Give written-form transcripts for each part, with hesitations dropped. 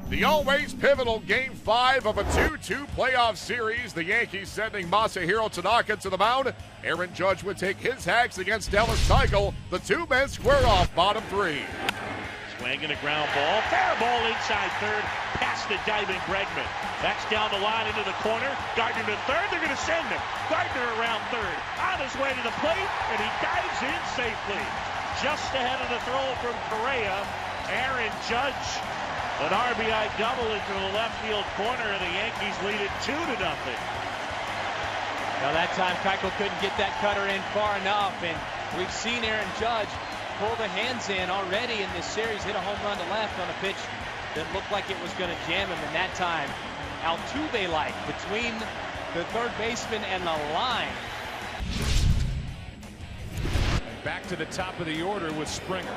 The always pivotal Game 5 of a 2-2 playoff series. The Yankees sending Masahiro Tanaka to the mound. Aaron Judge would take his hacks against Dallas Keuchel. The two men square off bottom three. Swinging a ground ball. Fair ball inside third. Past the diving Bregman. Backs down the line into the corner. Gardner to third. They're going to send him. Gardner around third. On his way to the plate. And he dives in safely. Just ahead of the throw from Correa. Aaron Judge. An RBI double into the left field corner, and the Yankees lead it 2-0. Now that time Keuchel couldn't get that cutter in far enough, and we've seen Aaron Judge pull the hands in already in this series, hit a home run to left on a pitch that looked like it was going to jam him, and that time Altuve-like between the third baseman and the line. And back to the top of the order with Springer.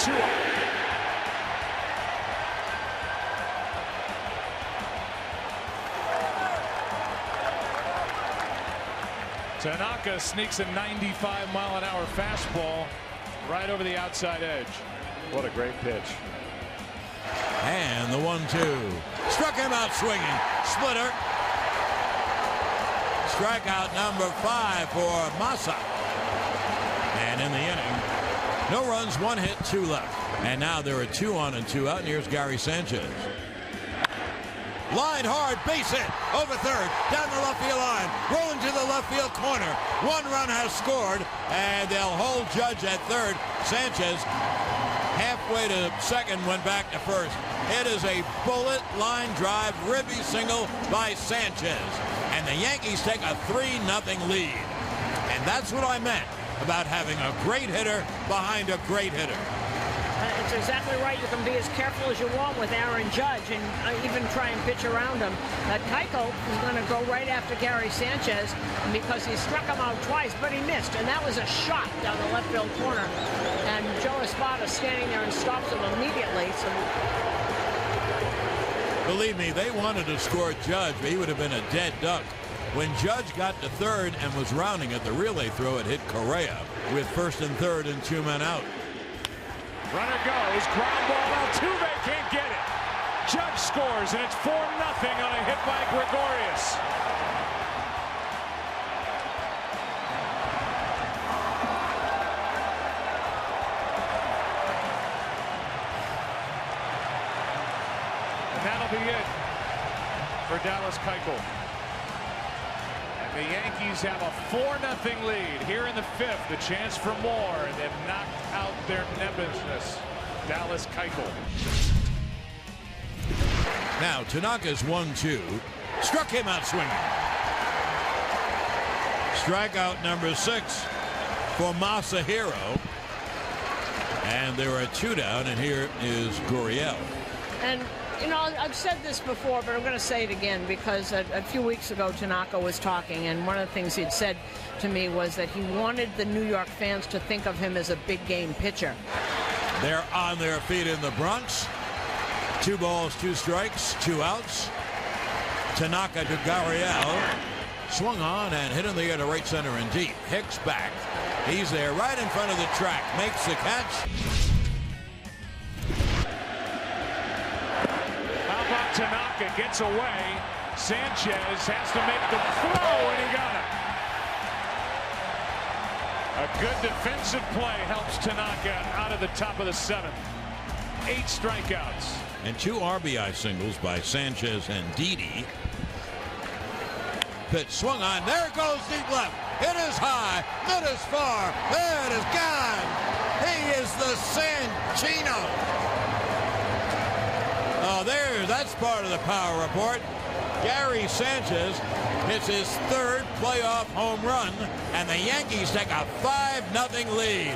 2-0. Tanaka sneaks a 95-mile-an-hour fastball right over the outside edge. What a great pitch. And the 1-2. Struck him out swinging. Splitter. Strikeout number 5 for Masa. And in the inning, no runs, 1 hit, 2 left. And now there are 2 on and 2 out. And here's Gary Sánchez. Line hard, base hit, over third, down the left field line, rolling to the left field corner. 1 run has scored, and they'll hold Judge at third. Sánchez, halfway to second, went back to first. It is a bullet line drive, ribby single by Sánchez. And the Yankees take a 3-0 lead. And that's what I meant about having a great hitter behind a great hitter. It's exactly right. You can be as careful as you want with Aaron Judge and even try and pitch around him. Keuchel is going to go right after Gary Sánchez because he struck him out twice, but he missed. And that was a shot down the left field corner. And Joe Espada standing there and stops him immediately. So believe me, they wanted to score Judge, but he would have been a dead duck. When Judge got to third and was rounding at the relay throw, it hit Correa with first and third and 2 men out. Runner goes, ground ball, Altuve can't get it. Judge scores, and it's 4-0 on a hit by Gregorius. And that'll be it for Dallas Keuchel. The Yankees have a 4-0 lead here in the 5th. A chance for more, and they've knocked out their nemesis, Dallas Keuchel. Now Tanaka's 1-2. Struck him out swinging. Strikeout number 6 for Masahiro. And there are 2 down, and here is Gurriel. And you know, I've said this before, but I'm going to say it again because a few weeks ago Tanaka was talking, and one of the things he'd said to me was that he wanted the New York fans to think of him as a big game pitcher. They're on their feet in the Bronx. 2 balls, 2 strikes, 2 outs. Tanaka to Gurriel. Swung on and hit in the air to right center and deep. Hicks back. He's there right in front of the track. Makes the catch. Tanaka gets away. Sánchez has to make the throw, and he got it. A good defensive play helps Tanaka out of the top of the 7th. 8 strikeouts. And 2 RBI singles by Sánchez and Didi. Pitch swung on. There it goes deep left. It is high. It is far. It is gone. He is the Sanchino. Oh, that's part of the power report. Gary Sánchez hits his 3rd playoff home run, and the Yankees take a 5-0 lead.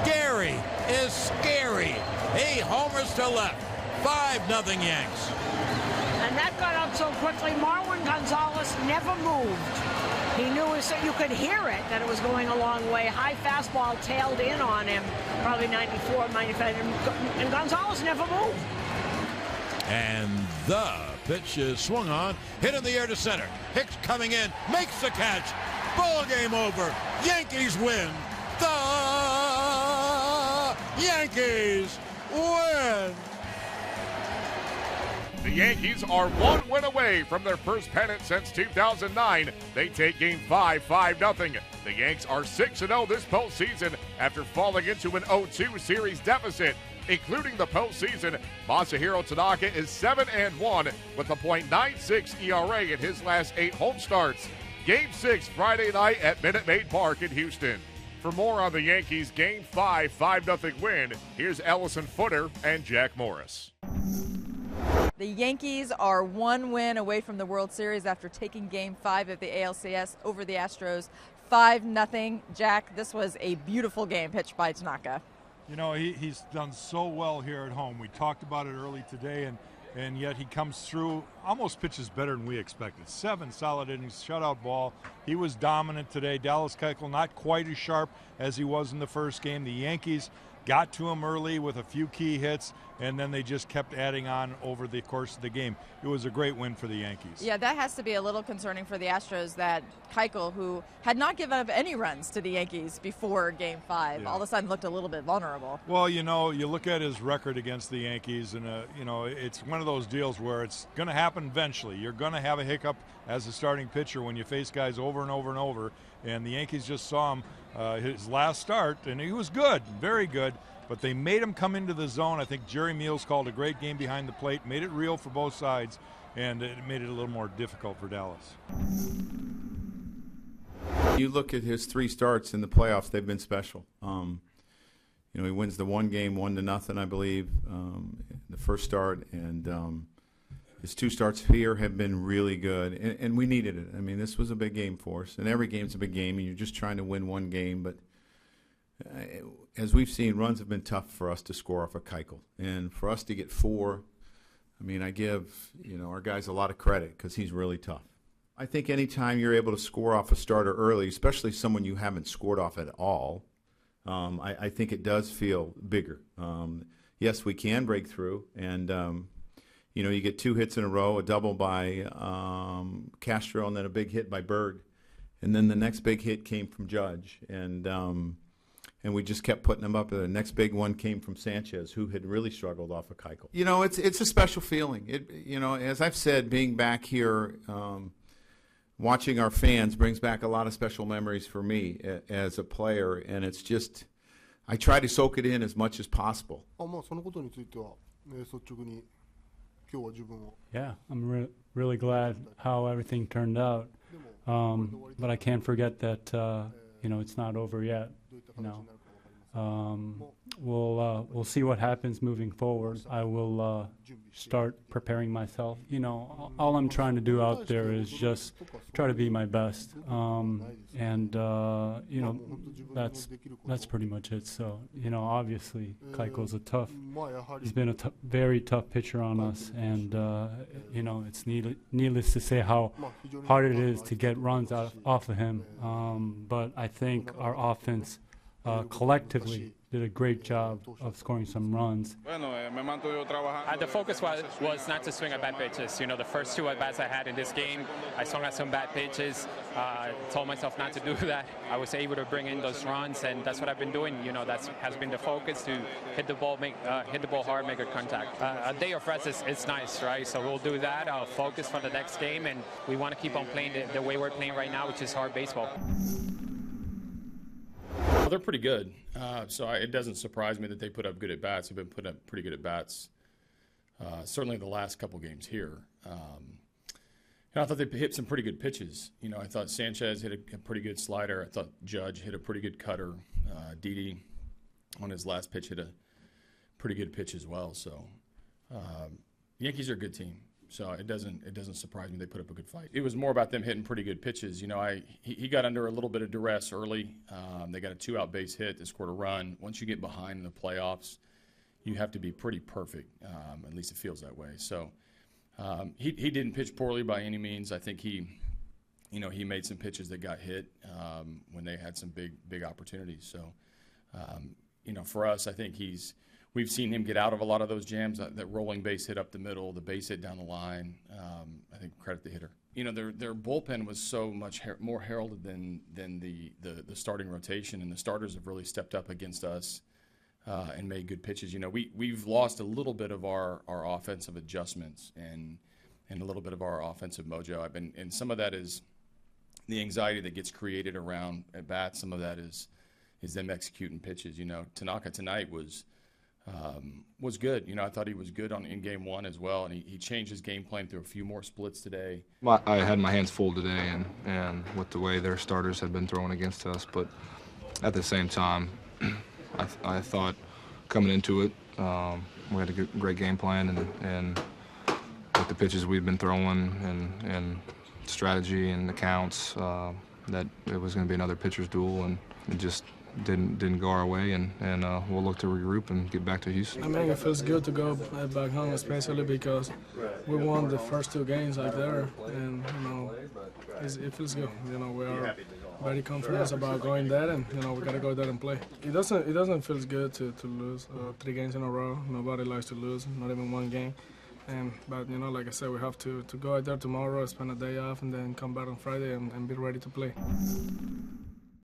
Gary is scary. He homers to left. 5-0 Yanks. And that got out so quickly, Marwin González never moved. He knew you could hear it, that it was going a long way. High fastball tailed in on him, probably 94, 95, and González never moved. And the pitch is swung on, hit in the air to center. Hicks coming in, makes the catch. Ball game over. Yankees win. The Yankees win. Yankees are 1 win away from their first pennant since 2009. They take Game 5, 5-0. The Yanks are 6-0 this postseason after falling into an 0-2 series deficit. Including the postseason, Masahiro Tanaka is 7-1 with a .96 ERA in his last 8 home starts. Game 6 Friday night at Minute Maid Park in Houston. For more on the Yankees' Game 5, 5-0 win, here's Ellison Footer and Jack Morris. The Yankees are 1 win away from the World Series after taking Game 5 of the ALCS over the Astros 5-0. Jack, this was a beautiful game pitched by Tanaka. You know, he's done so well here at home. We talked about it early today, and yet he comes through, almost pitches better than we expected. 7 solid innings, shutout ball. He was dominant today. Dallas Keuchel not quite as sharp as he was in the first game. The Yankees got to him early with a few key hits, and then they just kept adding on over the course of the game. It was a great win for the Yankees. Yeah, that has to be a little concerning for the Astros that Keuchel, who had not given up any runs to the Yankees before Game 5, all of a sudden looked a little bit vulnerable. Well, you know, you look at his record against the Yankees, and, you know, it's one of those deals where it's going to happen eventually. You're going to have a hiccup as a starting pitcher when you face guys over and over and over, and the Yankees just saw him his last start, and he was good, very good, but they made him come into the zone. I think Jerry Meals called a great game behind the plate, made it real for both sides, and it made it a little more difficult for Dallas. You look at his 3 starts in the playoffs; they've been special. You know, he wins the one game 1-0, I believe, the first start, and his 2 starts here have been really good, and we needed it. I mean, this was a big game for us, and every game's a big game, and you're just trying to win one game. But as we've seen, runs have been tough for us to score off of Keuchel, and for us to get 4, I mean, I give our guys a lot of credit because he's really tough. I think anytime you're able to score off a starter early, especially someone you haven't scored off at all, I think it does feel bigger. Yes, we can break through, and you get 2 hits in a row, a double by Castro, and then a big hit by Berg, and then the next big hit came from Judge, and we just kept putting them up. The next big one came from Sánchez, who had really struggled off of Keuchel. You know, it's a special feeling. As I've said, being back here, watching our fans brings back a lot of special memories for me as a player, and it's just I try to soak it in as much as possible. Yeah, I'm really glad how everything turned out, but I can't forget that it's not over yet. We'll see what happens moving forward. I will start preparing myself. All I'm trying to do out there is just try to be my best, and that's pretty much it. So obviously Keuchel's he's been a very tough pitcher on us, and it's needless to say how hard it is to get runs off of him. But I think our offense collectively did a great job of scoring some runs. The focus was not to swing at bad pitches. The first 2 at-bats I had in this game, I swung at some bad pitches. Told myself not to do that. I was able to bring in those runs, and that's what I've been doing. That has been the focus, to hit the ball hard, make good contact. A day of rest is nice, right? So we'll do that. I'll focus for the next game, and we want to keep on playing the way we're playing right now, which is hard baseball. Well, they're pretty good, so it doesn't surprise me that they put up good at-bats. They've been putting up pretty good at-bats, certainly the last couple games here. And I thought they hit some pretty good pitches. I thought Sánchez hit a pretty good slider. I thought Judge hit a pretty good cutter. Didi, on his last pitch, hit a pretty good pitch as well. So the Yankees are a good team. So it doesn't surprise me they put up a good fight. It was more about them hitting pretty good pitches. He got under a little bit of duress early. They got a 2-out base hit. They scored a run. Once you get behind in the playoffs, you have to be pretty perfect. At least it feels that way. So he didn't pitch poorly by any means. I think he made some pitches that got hit when they had some big opportunities. So for us, I think we've seen him get out of a lot of those jams, that rolling base hit up the middle, the base hit down the line. I think credit the hitter. Their bullpen was so much more heralded than the starting rotation, and the starters have really stepped up against us. and made good pitches. You know, we've lost a little bit of our offensive adjustments and a little bit of our offensive mojo. And some of that is the anxiety that gets created around at bats. Some of that is them executing pitches. You know, Tanaka tonight was good. You know, I thought he was good in game one as well, and he changed his game plan through a few more splits today. I had my hands full today, and with the way their starters had been throwing against us, but at the same time, I thought coming into it, we had a great game plan, and with the pitches we've been throwing and strategy and the counts, that it was going to be another pitcher's duel, and it just didn't go our way, and we'll look to regroup and get back to Houston. I mean, it feels good to go back home, especially because we won the first 2 games out there, and you know, it feels good. You know, we are very confident about going there, and you know, we gotta go there and play. It doesn't feel good to lose 3 games in a row. Nobody likes to lose, not even 1 game. But you know, like I said, we have to go out there tomorrow, spend a day off, and then come back on Friday and be ready to play.